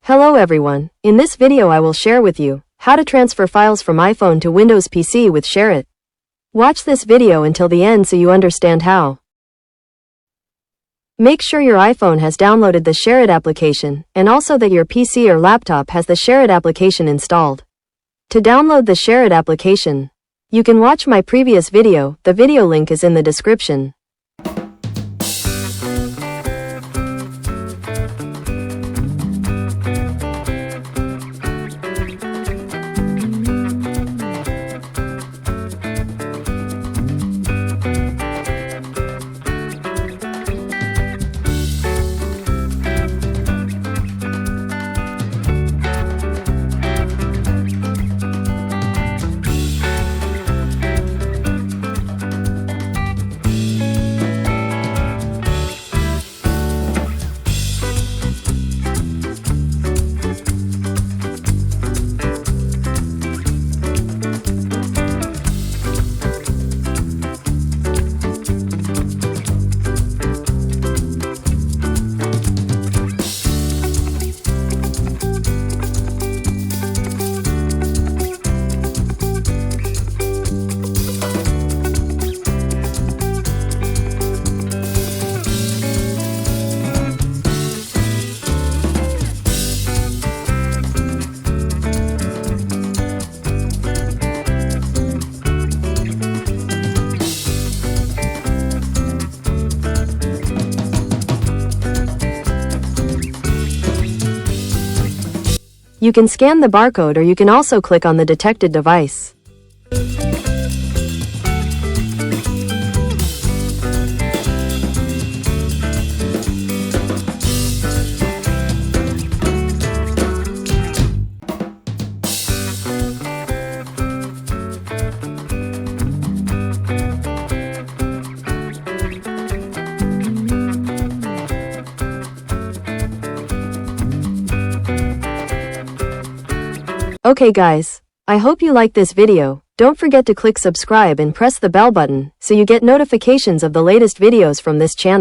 Hello everyone, in this video I will share with you how to transfer files from iPhone to Windows PC with Share It. Watch this video until the end so you understand how. Make sure your iPhone has downloaded the Share It application, and also that your PC or laptop has the Share It application installed. To download the Share It application, you can watch my previous video, the video link is in the description. You can scan the barcode or you can also click on the detected device. Okay guys, I hope you like this video. Don't forget to click subscribe and press the bell button so you get notifications of the latest videos from this channel.